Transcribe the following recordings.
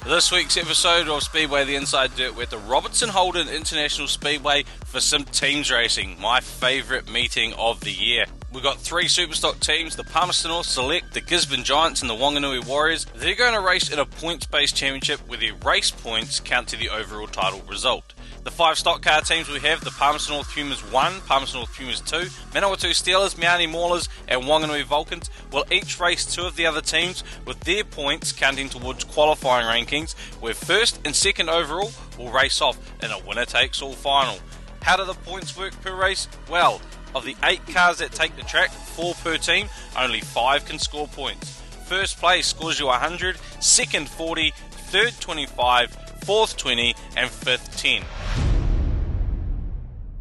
This week's episode of Speedway The Inside Dirt, we're at the Robertson Holden International Speedway for some teams racing, my favourite meeting of the year. We've got three Superstock teams, the Palmerston North Select, the Gisborne Giants and the Wanganui Warriors. They're going to race in a points-based championship where the race points count to the overall title result. The five Stockcar teams we have, the Palmerston North Pumas 1, Palmerston North Pumas 2, Manawatu Steelers, Meani Maulers and Wanganui Vulcans will each race two of the other teams with their points counting towards qualifying rankings, where first and second overall will race off in a winner-takes-all final. How do the points work per race? Well, of the 8 cars that take the track, 4 per team, only 5 can score points. First place scores you 100, second 40, third 25, fourth 20 and fifth 10.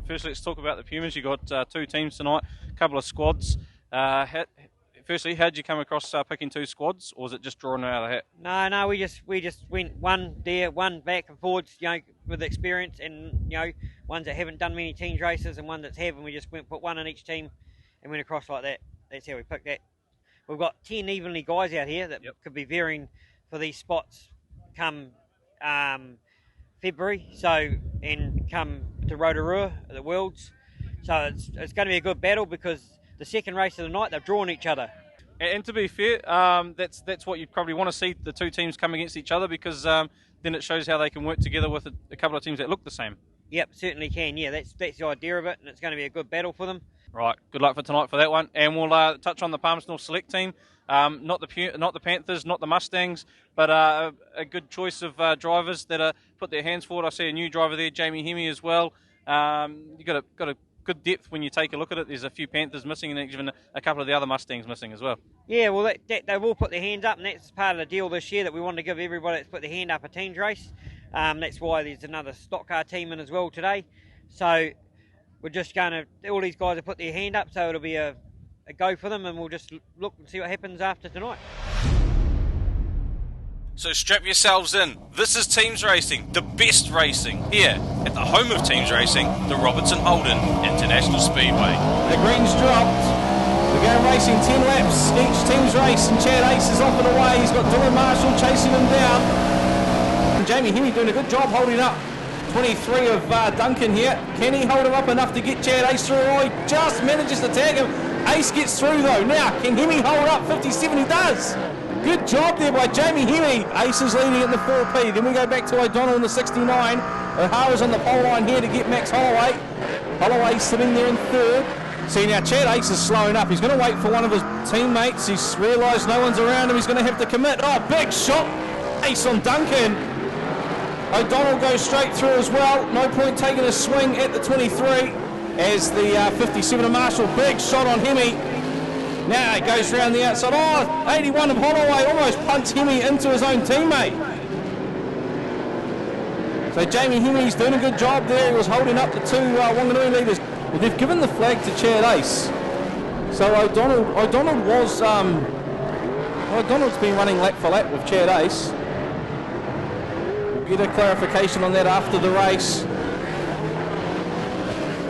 First, let's talk about the Pumas. You got two teams tonight, a couple of squads. Firstly, how did you come across picking two squads, or was it just drawn out of the hat? No, we just went one there, one back and forwards, with experience, and ones that haven't done many teams races and one that's have, and we just put one in each team and went across like that. That's how we picked that. We've got 10 evenly guys out here that could be varying for these spots come February, and come to Rotorua, the Worlds. So it's going to be a good battle because the second race of the night, they've drawn each other. And to be fair, that's what you probably want to see, the two teams come against each other, because then it shows how they can work together with a couple of teams that look the same. Yep, certainly can. Yeah, that's the idea of it, and it's going to be a good battle for them. Right, good luck for tonight for that one. And we'll touch on the Palmerston North Select team. Not the Panthers, not the Mustangs, but a good choice of drivers that put their hands forward. I see a new driver there, Jamie Hemi as well. You got a good depth when you take a look at it. There's a few Panthers missing and even a couple of the other Mustangs missing as well. Yeah, well, they've all put their hands up, and that's part of the deal this year, that we want to give everybody that's put their hand up a teams race. That's why there's another stock car team in as well today. So we're just going to, all these guys have put their hand up, so it'll be a go for them, and we'll just look and see what happens after tonight. So strap yourselves in. This is teams racing, the best racing, here at the home of teams racing, the Robertson Holden International Speedway. The green's dropped. We're going racing 10 laps each team's race, and Chad Ace is off and away. He's got Dylan Marshall chasing him down. And Jamie Hemi doing a good job holding up 23 of Duncan here. Can he hold him up enough to get Chad Ace through? Oh, he just manages to tag him. Ace gets through though. Now, can Hemi hold up 57? He does. Good job there by Jamie Hemi. Ace is leading in the 4P. Then we go back to O'Donnell in the 69. O'Hara's on the pole line here to get Max Holloway. Holloway sitting there in third. See, now Chad Ace is slowing up. He's going to wait for one of his teammates. He's realised no one's around him. He's going to have to commit. Oh, big shot. Ace on Duncan. O'Donnell goes straight through as well. No point taking a swing at the 23 as the 57 of Marshall. Big shot on Hemi. Now it goes round the outside. Oh, 81 of Holloway almost punts Hemi into his own teammate. So Jamie Hemi's doing a good job there. He was holding up the two Wanganui leaders. Well, they've given the flag to Chad Ace. So O'Donnell was O'Donnell's been running lap for lap with Chad Ace. We'll get a clarification on that after the race.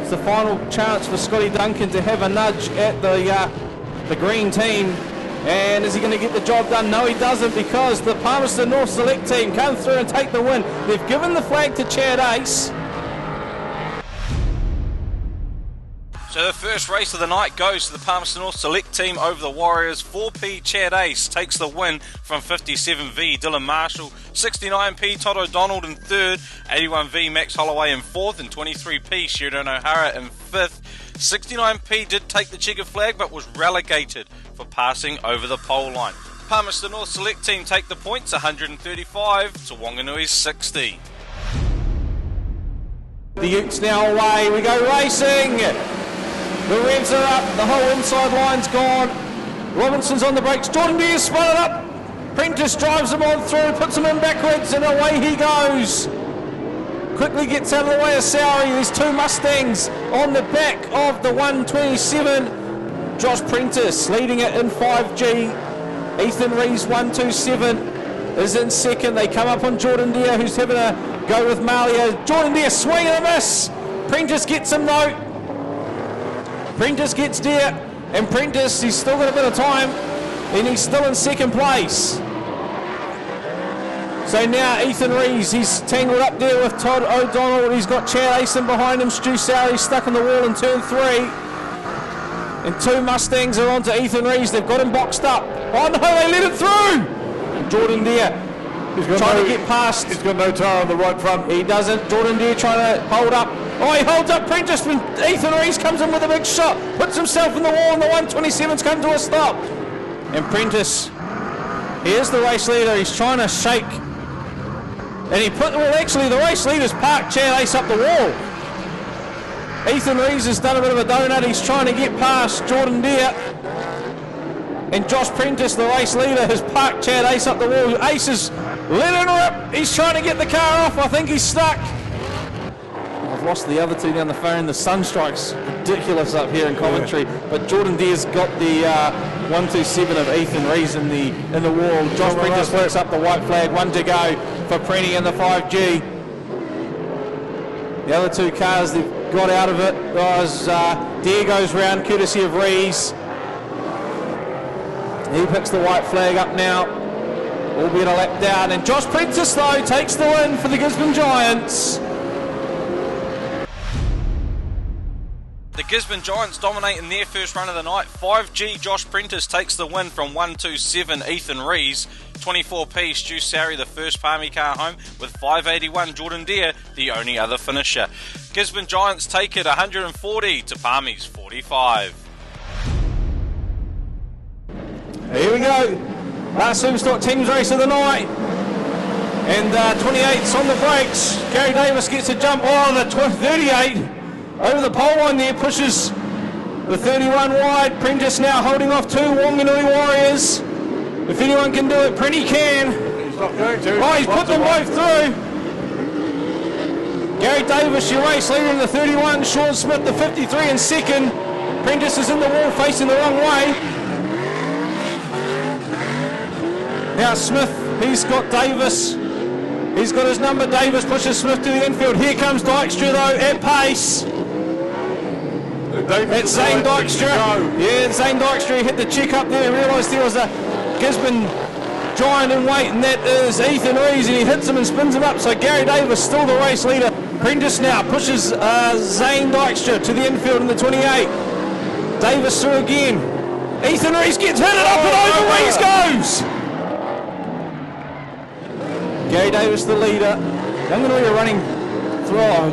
It's the final chance for Scotty Duncan to have a nudge at the green team. And is he going to get the job done? No, he doesn't, because the Palmerston North Select team come through and take the win. They've given the flag to Chad Ace. So the first race of the night goes to the Palmerston North Select team over the Warriors. 4P Chad Ace takes the win from 57V Dylan Marshall. 69P Todd O'Donnell in third. 81V Max Holloway in fourth. And 23P Sheridan O'Hara in fifth. 69P did take the checkered flag but was relegated for passing over the pole line. Palmerston North Select team take the points, 135 to Wanganui's 60. The Utes now away. We go racing. The revs are up. The whole inside line's gone. Robinson's on the brakes. Jordan Deere spotted up. Prentice drives him on through, puts him in backwards, and away he goes. Quickly gets out of the way of Sowry. There's two Mustangs on the back of the 127. Josh Prentice leading it in 5G. Ethan Rees 127 is in second. They come up on Jordan Deere, who's having a go with Malia. Jordan Deere swing and a miss. Prentice gets him though. Prentice gets Deere, and Prentice, he's still got a bit of time, and he's still in second place. So now Ethan Rees, he's tangled up there with Todd O'Donnell. He's got Chad Asen behind him. Stu Sowry stuck in the wall in turn 3. And 2 Mustangs are onto Ethan Rees. They've got him boxed up. Oh no, they let it through! And Jordan Deere trying to get past. He's got no tyre on the right front. He doesn't. Jordan Deere trying to hold up. Oh, he holds up Prentice when Ethan Rees comes in with a big shot. Puts himself in the wall and the 127's come to a stop. And Prentice, here's the race leader. He's trying to shake. And actually the race leader's parked Chad Ace up the wall. Ethan Rees has done a bit of a donut. He's trying to get past Jordan Deere. And Josh Prentice, the race leader, has parked Chad Ace up the wall. Ace is letting rip. He's trying to get the car off. I think he's stuck. I've lost the other 2 down the phone. The sun strike's ridiculous up here in commentary. Yeah. But Jordan Deere's got the 127 of Ethan Rees in the wall. Josh Prentice works up the white flag. 1 to go for Prenny in the 5G. The other 2 cars, they've got out of it. Deere goes round courtesy of Rees. He picks the white flag up now, albeit a lap down. And Josh Prentice, though, takes the win for the Gisborne Giants. The Gisborne Giants dominate in their first run of the night. 5G Josh Prentice takes the win from 127 Ethan Rees. 24p Stu Sowry, the first Palmy car home, with 581 Jordan Deere, the only other finisher. Gisborne Giants take it 140 to Palmy's 45. Here we go. Last Superstock teams race of the night. And 28's on the brakes. Gary Davis gets a jump. Oh, the 38 over the pole line there, pushes the 31 wide. Prentice now holding off 2 Wanganui Warriors. If anyone can do it, Prenny can. He's not going to. Oh, he's put them both through. Gary Davis, your race leader in the 31. Sean Smith, the 53 in second. Prentice is in the wall facing the wrong way. Now Smith, he's got Davis. He's got his number. Davis pushes Smith to the infield. Here comes Dykstra though at pace. That's Zane Dykstra. Yeah, Zane Dykstra hit the check up there and realised there was a Gisborne giant in weight, and that is Ethan Rees, and he hits him and spins him up. So Gary Davis still the race leader. Prentice now pushes Zane Dykstra to the infield in the 28. Davis through again. Ethan Rees gets hit it up and over Rees goes. Gary Davis the leader. Wanganui are running through.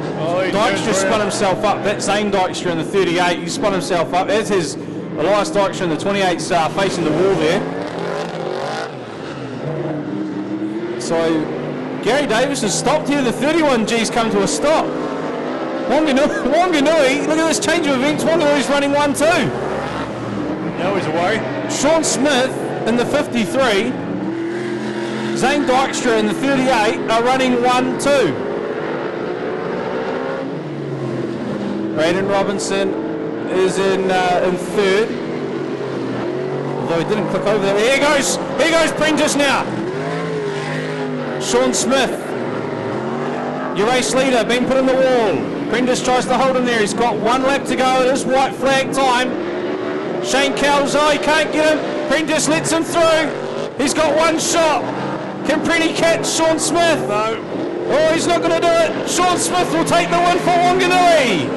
Dykstra spun himself up. That's Zane Dykstra in the 38. He spun himself up. That's his Elias Dykstra in the 28's facing the wall there. So Gary Davis has stopped here. The 31G's come to a stop. Wanganui, look at this change of events. Wanganui's running 1-2. Now he's away. Sean Smith in the 53. Zane Dykstra in the 38 are running 1-2. Braden Robinson is in third. Although he didn't click over there. Here goes Prentice now. Sean Smith, your race leader, been put in the wall. Prentice tries to hold him there. He's got 1 lap to go. It is white flag time. Shane Calzo, he can't get him. Prentice lets him through. He's got 1 shot. Can Prenny catch Sean Smith? No. Oh, he's not going to do it. Sean Smith will take the win for Wanganui.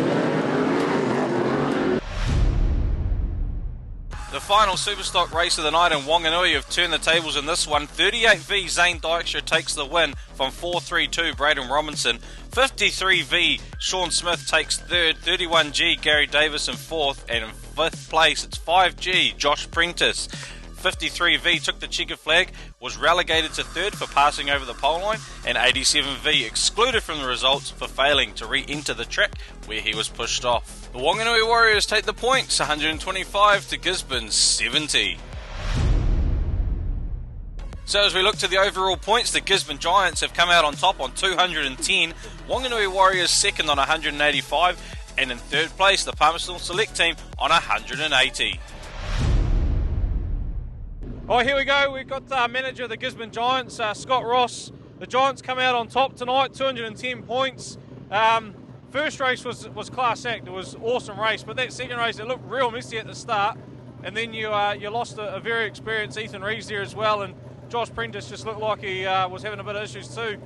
The final Superstock race of the night, and Wanganui have turned the tables in this one. 38V Zane Dykstra takes the win from 432 Braden Robinson. 53V Sean Smith takes third. 31G Gary Davis in fourth, and in fifth place it's 5G Josh Prentice. 53V took the checker flag, was relegated to third for passing over the pole line, and 87V excluded from the results for failing to re-enter the track where he was pushed off. The Wanganui Warriors take the points, 125 to Gisborne's 70. So as we look to the overall points, the Gisborne Giants have come out on top on 210, Wanganui Warriors second on 185, and in third place the Palmerston Select team on 180. Oh, here we go. We've got manager of the Gisborne Giants, Scott Ross. The Giants come out on top tonight, 210 points. First race was class act. It was an awesome race, but that second race, it looked real messy at the start. And then you lost a very experienced Ethan Rees there as well. And Josh Prentice just looked like he was having a bit of issues too.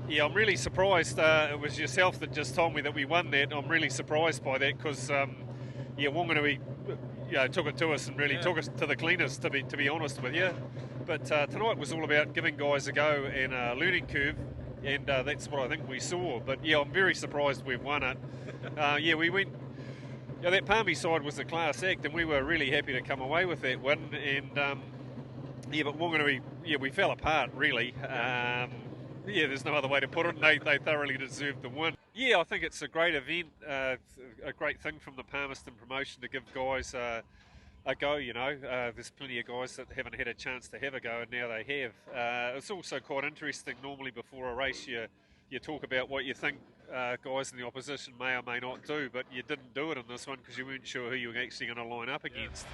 Yeah, I'm really surprised. It was yourself that just told me that we won that. I'm really surprised by that because, Wanganui, took it to us and really took us to the cleaners, to be honest with you. But tonight was all about giving guys a go and a learning curve, and that's what I think we saw. But yeah, I'm very surprised we've won it. We went. That Palmy side was a class act, and we were really happy to come away with that win. And but Wanganui, we fell apart really. There's no other way to put it. They thoroughly deserved the win. Yeah, I think it's a great event, a great thing from the Palmerston promotion to give guys a go. There's plenty of guys that haven't had a chance to have a go, and now they have. It's also quite interesting. Normally, before a race, you talk about what you think guys in the opposition may or may not do, but you didn't do it in this one because you weren't sure who you were actually going to line up against.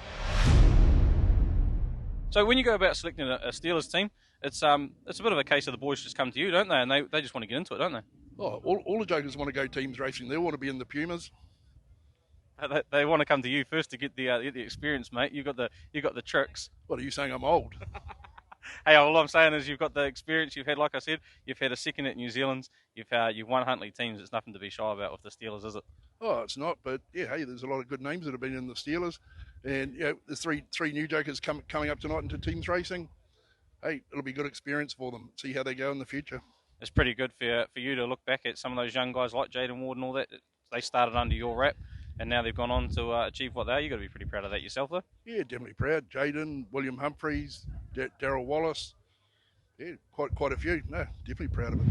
So when you go about selecting a Steelers team, it's a bit of a case of the boys just come to you, don't they? And they just want to get into it, don't they? Oh, all the jokers want to go teams racing. They want to be in the Pumas. They want to come to you first to get the experience, mate. You've got the tricks. What are you saying? I'm old. Hey, all I'm saying is you've got the experience. You've had, like I said, you've had a second at New Zealand's. You've won Huntley teams. It's nothing to be shy about with the Steelers, is it? Oh, it's not. But yeah, hey, there's a lot of good names that have been in the Steelers, and there's three new jokers coming up tonight into teams racing. Hey, it'll be a good experience for them. See how they go in the future. It's pretty good for you to look back at some of those young guys like Jaden Ward and all that. They started under your rap, and now they've gone on to achieve what they are. You've got to be pretty proud of that yourself, though. Yeah, definitely proud. Jaden, William Humphreys, Darryl Wallace. Yeah, quite a few. No, definitely proud of it.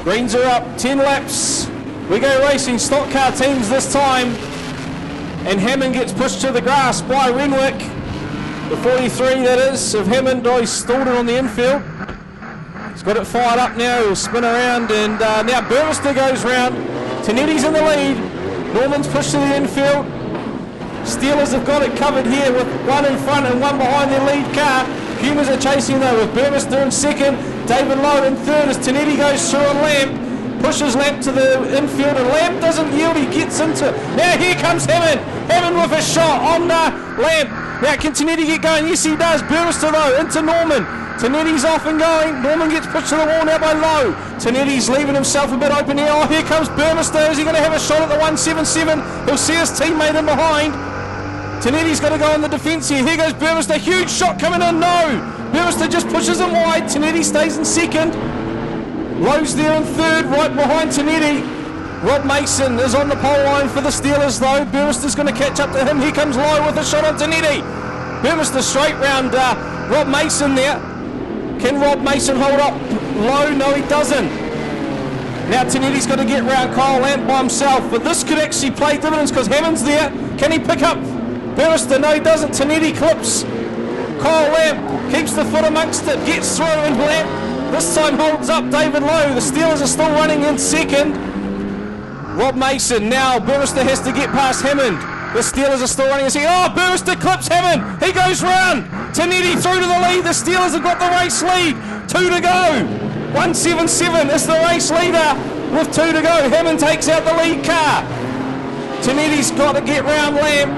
Greens are up, 10 laps. We go racing stock car teams this time. And Hammond gets pushed to the grass by Renwick. The 43, that is, of Hammond. Oh, he's stalled it on the infield. He's got it fired up now. He'll spin around, and now Burmester goes round. Tanetti's in the lead. Norman's pushed to the infield. Steelers have got it covered here with one in front and one behind their lead car. Pumas are chasing though with Burmester in second, David Lowe in third as Tanetti goes through on Lamb, pushes Lamb to the infield and Lamb doesn't yield, he gets into it. Now here comes Hammond with a shot on Lamb. Now can Tanetti get going? Yes he does. Burmester though into Norman. Tanetti's off and going. Norman gets pushed to the wall now by Lowe. Tanetti's leaving himself a bit open here. Oh, here comes Burmester. Is he going to have a shot at the 177? He'll see his teammate in behind. Tanetti's got to go on the defence here. Here goes Burmester. Huge shot coming in. No. Burmester just pushes him wide. Tanetti stays in second. Lowe's there in third, right behind Tanetti. Rob Mason is on the pole line for the Steelers though. Burmester's going to catch up to him. Here comes Lowe with a shot on Tanetti. Burmester straight round Rob Mason there. Can Rob Mason hold up Lowe? No, he doesn't. Now Tanetti's got to get round Kyle Lamp by himself, but this could actually play dividends because Hammond's there. Can he pick up Burmester? No, he doesn't. Tanetti clips Kyle Lamp, keeps the foot amongst it, gets through, and Lamp this time holds up David Lowe. The Steelers are still running in second. Rob Mason, now Burmester has to get past Hammond. The Steelers are still running. Oh, Burmester clips Hammond. He goes round. Tanetti through to the lead. The Steelers have got the race lead. 2 to go. 177 is the race leader with 2 to go. Hammond takes out the lead car. Tanetti's got to get round Lamp.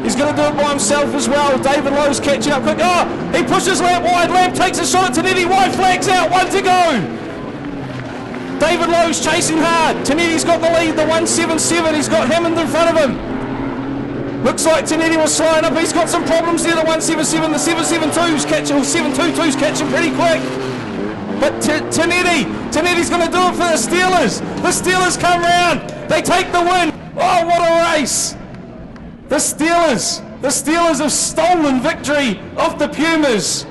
He's going to do it by himself as well. David Lowe's catching up quick. Oh, he pushes Lamp wide. Lamp takes a shot at Tanetti. Wide flags out. 1 to go. David Lowe's chasing hard. Tanetti's got the lead. The 177. He's got Hammond in front of him. Looks like Tanetti was slowing up. He's got some problems there. The 177, the 772's catching, or 722's catching pretty quick. But Tanetti's going to do it for the Steelers. The Steelers come round. They take the win. Oh, what a race! The Steelers have stolen victory off the Pumas.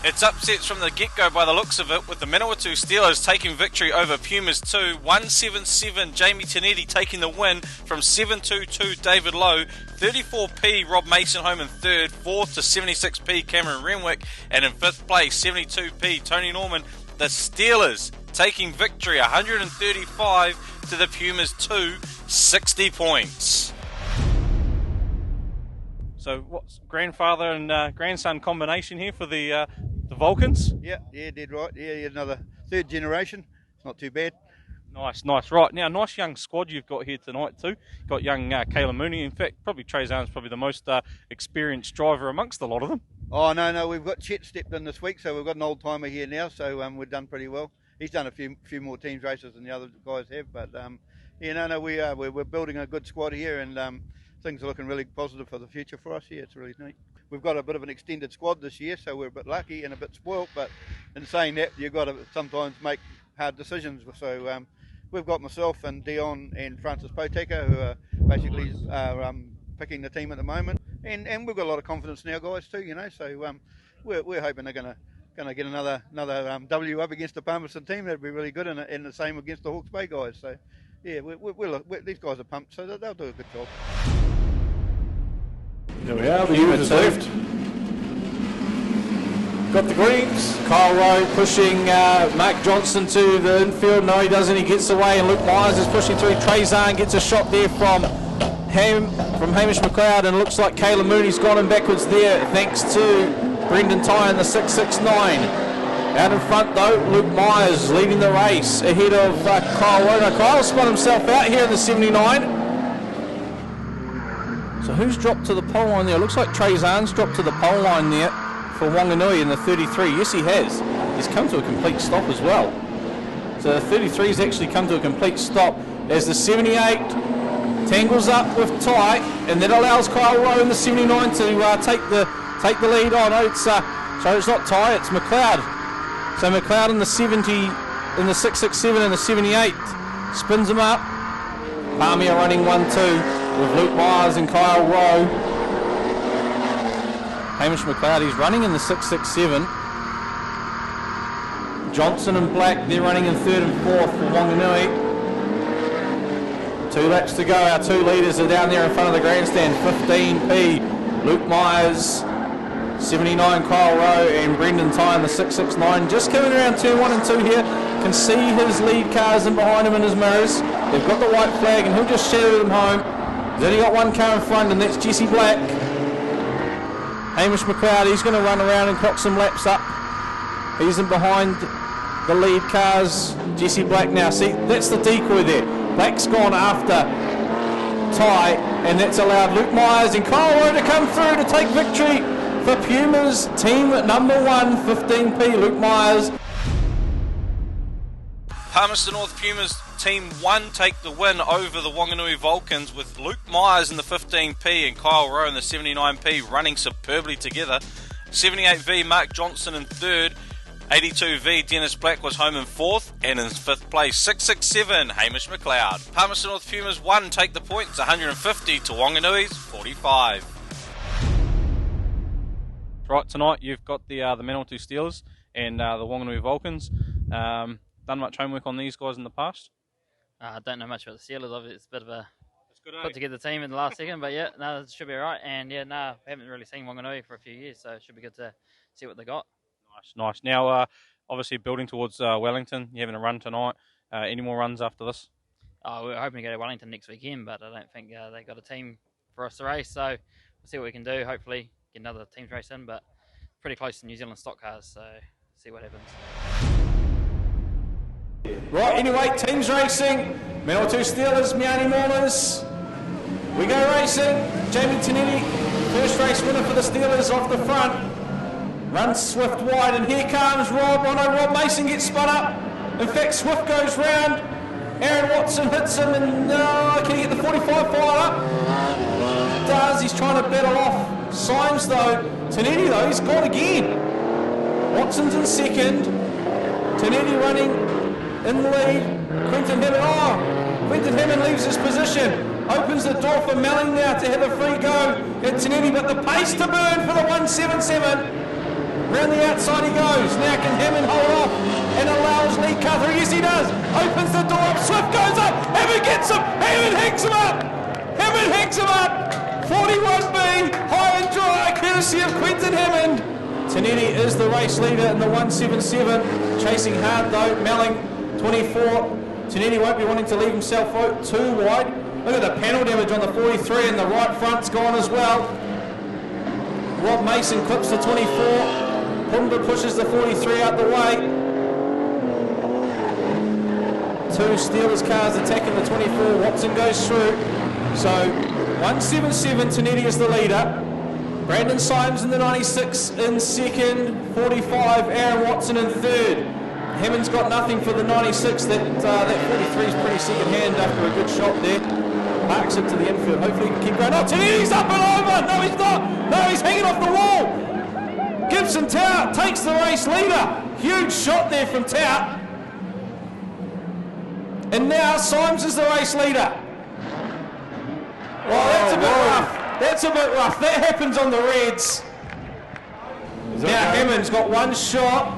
It's upsets from the get-go by the looks of it, with the Manawatu Steelers taking victory over Pumas 2. 177 Jamie Tanetti taking the win from 722 David Lowe. 34p Rob Mason home in third. Fourth to 76p Cameron Renwick. And in fifth place 72p Tony Norman. The Steelers taking victory 135 to the Pumas 2. 60 points. So what's grandfather and grandson combination here for the Vulcans? Yeah, dead right. Yeah, another third generation. It's not too bad. Nice. Right, now, nice young squad you've got here tonight too. You've got young Kayla Mooney. In fact, probably Trey Zahn's probably the most experienced driver amongst a lot of them. Oh, no, we've got Chet stepped in this week, so we've got an old-timer here now, so we've done pretty well. He's done a few more teams races than the other guys have, but we're building a good squad here, and things are looking really positive for the future for us here. It's really neat. We've got a bit of an extended squad this year, so we're a bit lucky and a bit spoilt, but in saying that, you've got to sometimes make hard decisions. So we've got myself and Dion and Francis Poteka, who are basically picking the team at the moment, and we've got a lot of confidence in our guys too, so we're hoping they're going to get another W up against the Palmerston team. That'd be really good, and the same against the Hawke's Bay guys. So yeah, these guys are pumped, so they'll do a good job. There we are, the units left. Got the greens. Kyle Rowe pushing Mark Johnson to the infield. No, he doesn't. He gets away, and Luke Myers is pushing through. Trey Zahn gets a shot there from Hamish McLeod, and it looks like Kayla Mooney's gone in backwards there, thanks to Brendan Tye in the 669. Out in front though, Luke Myers leading the race ahead of Kyle Rowe. Now, Kyle spun himself out here in the 79. So who's dropped to the pole line there? Looks like Trey Zahn's dropped to the pole line there for Wanganui in the 33. Yes, he has. He's come to a complete stop as well. So the 33's actually come to a complete stop as the 78 tangles up with Tye, and that allows Kyle Rowe in the 79 to take the lead. Oh no, so it's not Tye, it's McLeod. So McLeod in the 70, in the 667 and the 78 spins him up. Palmier running 1-2. With Luke Myers and Kyle Rowe. Hamish McLeod, he's running in the 667. Johnson and Black, they're running in third and fourth for Wanganui. 2 laps to go. Our 2 leaders are down there in front of the grandstand. 15p, Luke Myers. 79, Kyle Rowe, and Brendan Tye in the 669. Just coming around turn 1 and 2 here. Can see his lead cars in behind him in his mirrors. They've got the white flag, and he'll just shadow them home. He's only got one car in front, and that's Jesse Black. Hamish McLeod, he's going to run around and clock some laps up. He's in behind the lead cars. Jesse Black now. See, that's the decoy there. Black's gone after Tye, and that's allowed Luke Myers and Kyle Rowe to come through to take victory for Puma's team number 1, 15p, Luke Myers. Palmerston North Pumas Team 1 take the win over the Wanganui Vulcans, with Luke Myers in the 15p and Kyle Rowe in the 79p running superbly together. 78v Mark Johnson in third. 82v Dennis Black was home in fourth, and in fifth place 667 Hamish McLeod. Palmerston North Pumas 1 take the points, 150 to Wanganui's 45. Right, tonight you've got the Manawatu Steelers and the Wanganui Vulcans. Done much homework on these guys in the past? I don't know much about the Steelers. Obviously, it's a bit of a put together team in the last second, but yeah, no, it should be all right. And yeah, no, we haven't really seen Wanganui for a few years, so it should be good to see what they got. Nice. Now, obviously building towards Wellington, you're having a run tonight. Any more runs after this? We're hoping to go to Wellington next weekend, but I don't think they got a team for us to race, so we'll see what we can do. Hopefully get another team's race in, but pretty close to New Zealand Stockcars, so see what happens. Right, anyway, teams racing. Manawatu Steelers, Miani Maulers. We go racing. Jamie Tinetti, first race winner for the Steelers off the front. Runs Swift wide, and here comes Rob. Oh no, Rob Mason gets spun up. In fact, Swift goes round. Aaron Watson hits him, and can he get the 45 fired up? Does. He's trying to battle off Symes though. Tinetti though, he's gone again. Watson's in second. Tinetti running in the lead. Quentin Hammond leaves his position. Opens the door for Melling now to have a free go at Tinetti, but the pace to burn for the 177. Round the outside he goes. Now can Hammond hold off and allow his lead car through? Yes, he does. Opens the door up. Swift goes up. Hammond gets him. Hammond hangs him up. 41B, high and dry, courtesy of Quentin Hammond. Tinetti is the race leader in the 177. Chasing hard though. Melling 24. Tinetti won't be wanting to leave himself out too wide. Look at the panel damage on the 43, and the right front's gone as well. Rob Mason clips the 24. Pumba pushes the 43 out the way. two Steelers cars attacking the 24. Watson goes through. So 177, Tonetti is the leader. Brandon Symes in the 96 in second. 45, Aaron Watson in third. Hammond's got nothing for the 96. That 43 is pretty second hand after a good shot there. Parks it to the infield. Hopefully he can keep going. Oh, Tonetti's up and over. No, he's not. No, he's hanging off the wall. Gibson Tout takes the race leader. Huge shot there from Tout. And now Symes is the race leader. Oh, that's a bit rough. That's a bit rough. That happens on the Reds. Now Hammond's got one shot.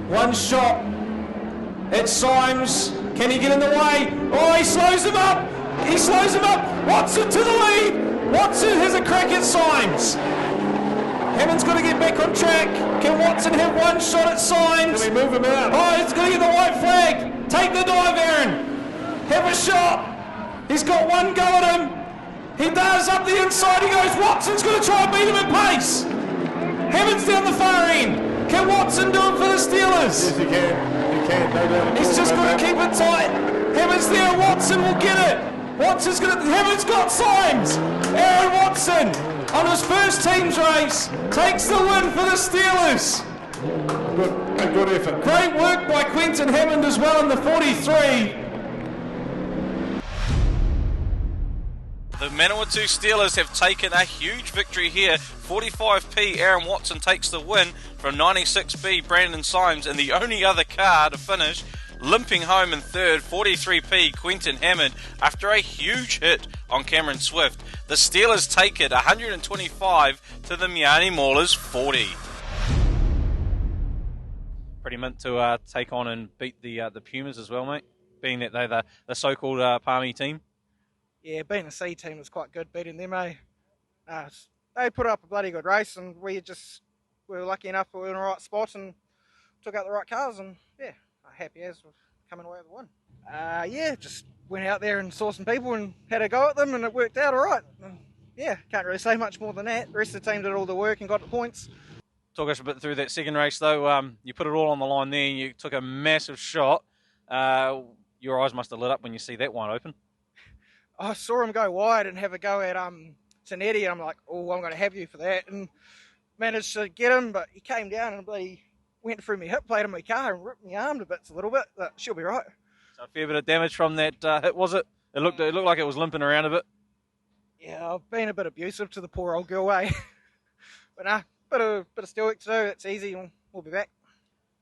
One shot. It's Symes. Can he get in the way? Oh, he slows him up. He slows him up. Watson to the lead. Watson has a crack at Symes. Hammond's got to get back on track. Can Watson have one shot at Symes? Can we move him out? Oh, he's going to get the white flag. Take the dive, Aaron. Have a shot. He's got one go at him. He does up the inside. He goes. Watson's going to try and beat him at pace. Hammond's down the far end. Can Watson do it for the Steelers? Yes, he can. He can. No doubt. He's just got to keep it tight. Hammond's there. Watson will get it. Watson's going to. Hammond's got Symes. Aaron Watson on his first team's race takes the win for the Steelers. Good effort. Great work by Quentin Hammond as well in the 43. The Manawatu Steelers have taken a huge victory here. 45p, Aaron Watson takes the win from 96b, Brandon Symes, and the only other car to finish limping home in third, 43p, Quentin Hammond, after a huge hit on Cameron Swift. The Steelers take it 125 to the Miani Maulers 40. Pretty mint to take on and beat the Pumas as well, mate, being that they're the so-called Palmy team. Yeah, being a C team was quite good, beating them, eh? They put up a bloody good race, and we were lucky enough we were in the right spot and took out the right cars, and yeah, happy as we're coming away with the win. Yeah, just went out there and saw some people and had a go at them, and it worked out all right. And yeah, can't really say much more than that. The rest of the team did all the work and got the points. Talk us a bit through that second race, though. You put it all on the line there. You took a massive shot. Your eyes must have lit up when you see that one open. I saw him go wide and have a go at Tonetti, and I'm like, oh, I'm going to have you for that, and managed to get him, but he came down and bloody went through my hip plate of my car and ripped my arm to bits a little bit, but she'll be right. So a fair bit of damage from that hit, was it? It looked like it was limping around a bit. Yeah, I've been a bit abusive to the poor old girl, eh? But nah, bit of still work to do. It's easy, and we'll be back.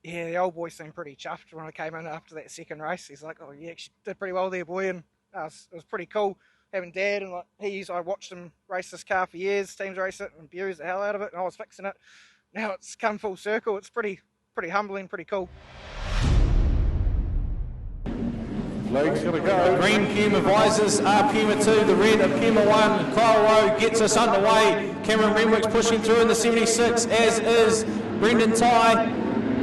Yeah, the old boy seemed pretty chuffed when I came in after that second race. He's like, oh, you actually did pretty well there, boy, and it was pretty cool having Dad, and like I watched him race this car for years, teams race it, and abuse the hell out of it, and I was fixing it. Now it's come full circle. It's pretty humbling, pretty cool. Legs gonna go. Green Puma visors are Puma 2, the red are Puma 1. Kyle Rowe gets us underway. Cameron Renwick's pushing through in the 76, as is Brendan Tye,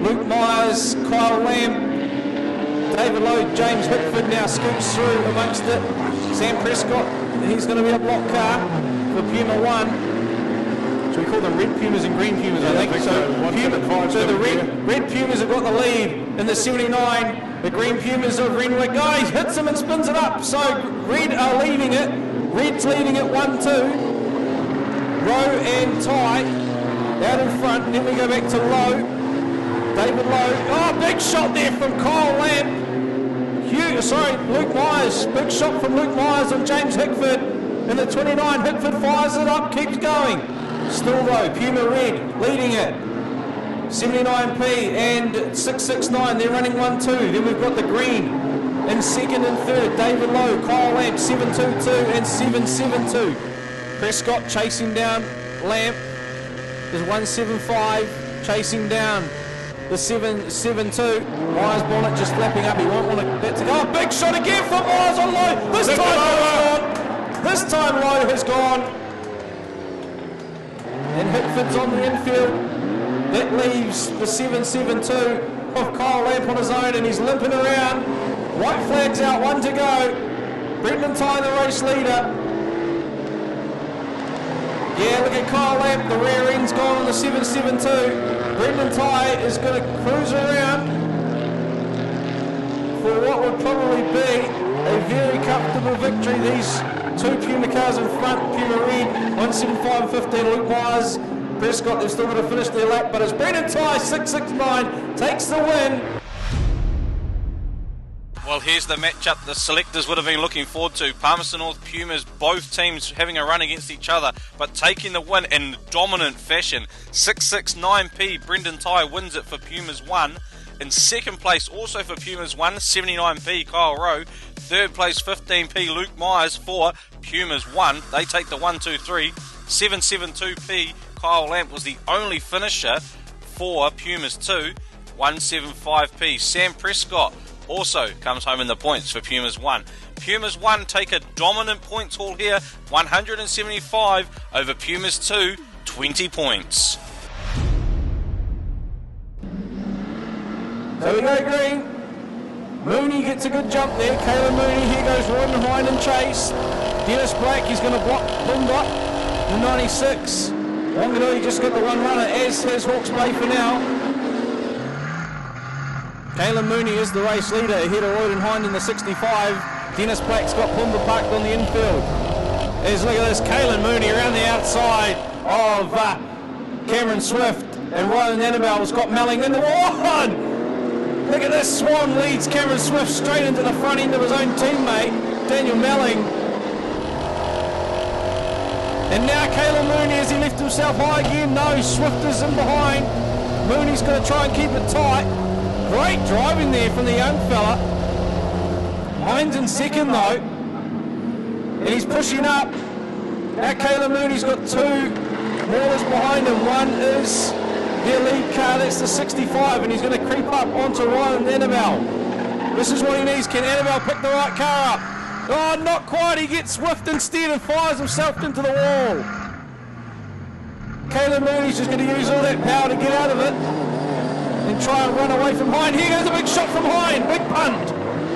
Luke Myers, Kyle Lamb, David Lowe, James Hickford now scoots through amongst it. Sam Prescott, he's going to be a block car for Puma 1. Should we call them red Pumas and green Pumas, I think? So the red Pumas have got the lead in the 79. The green Pumas of Renwick. Oh, he hits him and spins it up. So red are leading it. Red's leading it 1-2. Rowe and Ty out in front. Then we go back to Lowe. David Lowe. Oh, big shot there from Kyle Lamb. Luke Myers. Big shot from Luke Myers on James Hickford. In the 29, Hickford fires it up, keeps going. Still though, Puma Red leading it. 79p and 669, they're running 1-2. Then we've got the green in second and third. David Lowe, Kyle Lamb, 722 and 772. Prescott chasing down Lamb. There's 175 chasing down the 772. Myers bonnet just flapping up. He won't want that to go. Oh, big shot again from Myers on Lowe. This time Lowe's gone. This time Lowe has gone. And Hickford's on the infield. That leaves the 772 of Kyle Lamp on his own, and he's limping around. White flag's out, 1 to go. Brendan Tye, the race leader. Yeah, look at Kyle Lamp, the rear end's gone on the 772. Brendan Tye is going to cruise around. for what would probably be a very comfortable victory. These two Puma cars in front, Puma Red, 175.15, Luke Myers, Prescott, they've still got to finish their lap, but it's Brendan Ty, 669, takes the win. Well, here's the matchup the selectors would have been looking forward to. Palmerston North Pumas, both teams having a run against each other, but taking the win in dominant fashion. 669p, Brendan Ty wins it for Pumas 1. In second place, also for Pumas 1, 79p, Kyle Rowe. Third place, 15p, Luke Myers for Pumas 1. They take the 1, 2, 3. 772p, Kyle Lamp was the only finisher for Pumas 2. 175p, Sam Prescott also comes home in the points for Pumas 1. Pumas 1 take a dominant points haul here, 175 over Pumas 2, 20 points. So we go green. Mooney gets a good jump there. Caleb Mooney, here goes Ron Hind and Chase. Dennis Black, he's going to block Bumbot, the 96. Wanganui just got the one runner, as has Hawke's Bay for now. Caleb Mooney is the race leader ahead of Royden Hind in the 65. Dennis Black's got Pumba parked on the infield. Look at this, Caleb Mooney around the outside of Cameron Swift, and Ryan Annabelle's got Melling in the one. Look at this, Swan leads Cameron Swift straight into the front end of his own teammate, Daniel Melling. And now Caleb Mooney, has he left himself high again? No, Swift is in behind. Mooney's going to try and keep it tight. Great driving there from the young fella. Hind's in second though. And he's pushing up. Now Caleb Mooney's got two Maulers behind him. One is their lead car, that's the 65, and he's going to creep up onto Ryan Annabelle. This is what he needs. Can Annabelle pick the right car up? Oh, not quite. He gets Swift instead and fires himself into the wall. Caleb Mooney's just going to use all that power to get out of it and try and run away from Hind. Here goes a big shot from Hind. Big punt.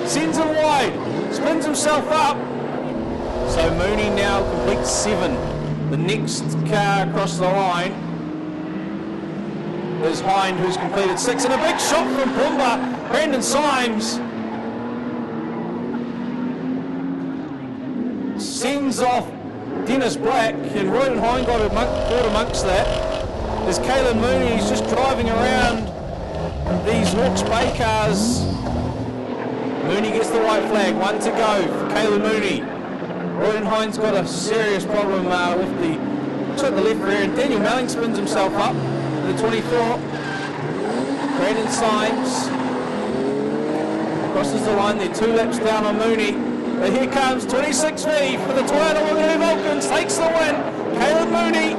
Sends him wide. Spins himself up. So Mooney now completes 7. The next car across the line is Hind, who's completed 6. And a big shot from Pumba. Brandon Symes sends off Dennis Black, and Royden Hind got amongst that. There's Caleb Mooney, he's just driving around these Hawke's Bay cars. Mooney gets the white flag, 1 to go for Caleb Mooney. Royden Hind's got a serious problem with the left rear, and Daniel Melling spins himself up to the 24. Brandon Symes crosses the line there, 2 laps down on Mooney. But here comes 26V for the Toyota Wanganui Vulcans, takes the win, Caleb Mooney.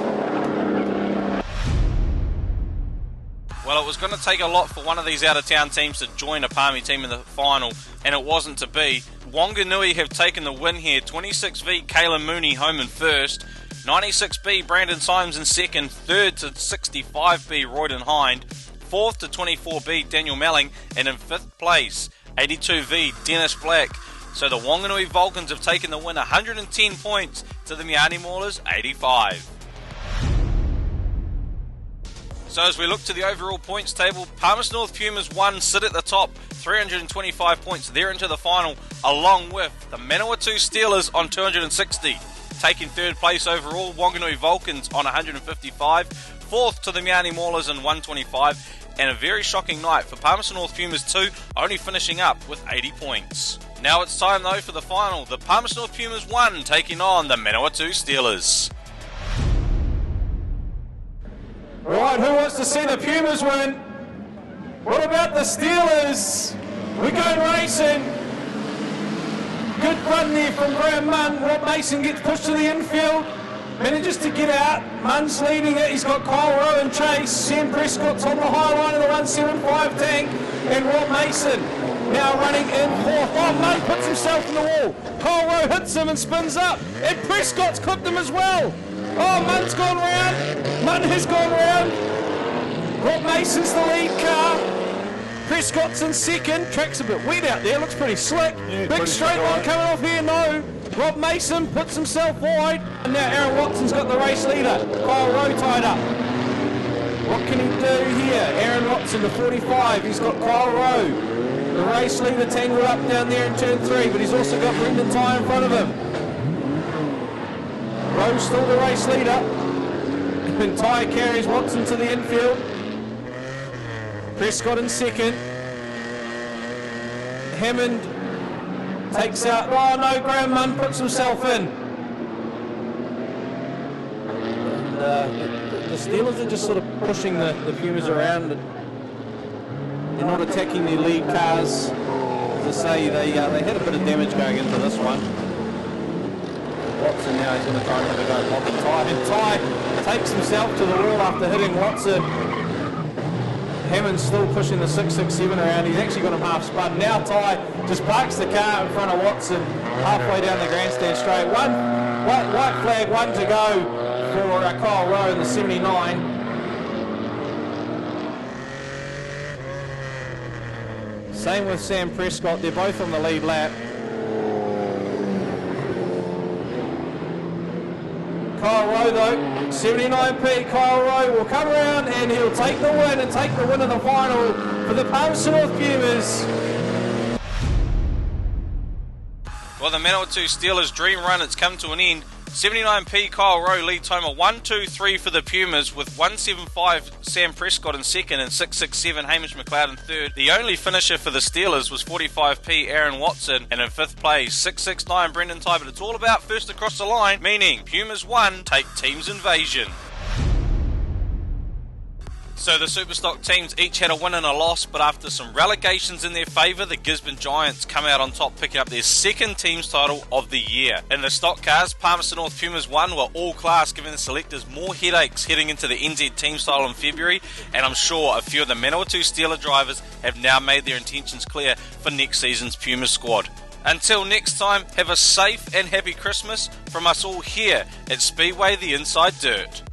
Well, it was going to take a lot for one of these out-of-town teams to join a Palmy team in the final, and it wasn't to be. Wanganui have taken the win here. 26V, Caleb Mooney home in first. 96B, Brandon Symes in second. Third to 65B, Royden Hind. Fourth to 24B, Daniel Melling. And in fifth place, 82V, Dennis Black. So the Wanganui Vulcans have taken the win, 110 points to the Miani Maulers, 85. So as we look to the overall points table, Palmerston North Pumas 1 sit at the top, 325 points. They're into the final, along with the Manawatu Steelers on 260. Taking third place overall, Wanganui Vulcans on 155. Fourth to the Miani Maulers in 125. And a very shocking night for Palmerston North Pumas 2, only finishing up with 80 points. Now it's time though for the final, the Palmerston North Pumas 1 taking on the Manawatu Steelers. Right, who wants to see the Pumas win? What about the Steelers? We're going racing. Good run there from Graham Munn. Rob Mason gets pushed to the infield. Manages to get out. Munn's leading it. He's got Kyle Rowe and Chase. Sam Prescott's on the high line of the 175 tank. And Rob Mason now running in fourth. Oh, Munn puts himself in the wall. Kyle Rowe hits him and spins up. And Prescott's clipped him as well. Oh, Munn's gone round. Munn has gone round. Rob Mason's the lead car. Prescott's in second. Track's a bit wet out there. Looks pretty slick. Yeah, big straight line coming off here. No. Rob Mason puts himself wide. And now Aaron Watson's got the race leader. Kyle Rowe tied up. What can he do here? Aaron Watson, the 45. He's got Kyle Rowe. The race leader tangled up down there in turn 3, but he's also got Brendan Ty in front of him. Rose still the race leader. And Ty carries Watson to the infield. Prescott in second. Hammond takes out, oh no, Graham Munn puts himself in. And the Steelers are just sort of pushing the Pumas around. They're not attacking their lead cars. As I say, they had a bit of damage going into this one. Watson now, he's going to try and have a go at blocking Ty. And Ty takes himself to the wall after hitting Watson. Hammond's still pushing the 667 around. He's actually got him half spun. Now Ty just parks the car in front of Watson halfway down the grandstand straight. White flag, one to go for Kyle Rowe in the 79. Same with Sam Prescott. They're both on the lead lap. Kyle Rowe though, 79p, Kyle Rowe will come around and he'll take the win and take the win of the final for the Palmerston North Pumas. Well, the Manawatu Steelers' dream run has come to an end. 79p Kyle Rowe leads home a 1-2-3 for the Pumas with 175 Sam Prescott in second and 667 Hamish McLeod in third. The only finisher for the Steelers was 45p Aaron Watson, and in fifth place 669 Brendan Ty. But it's all about first across the line, meaning Pumas won, take team's invasion. So the Superstock teams each had a win and a loss, but after some relegations in their favour, the Gisborne Giants come out on top, picking up their second team's title of the year. In the stock cars, Palmerston North Pumas won were all class, giving the selectors more headaches heading into the NZ team's title in February, and I'm sure a few of the Manawatu Steeler drivers have now made their intentions clear for next season's Pumas squad. Until next time, have a safe and happy Christmas from us all here at Speedway, the Inside Dirt.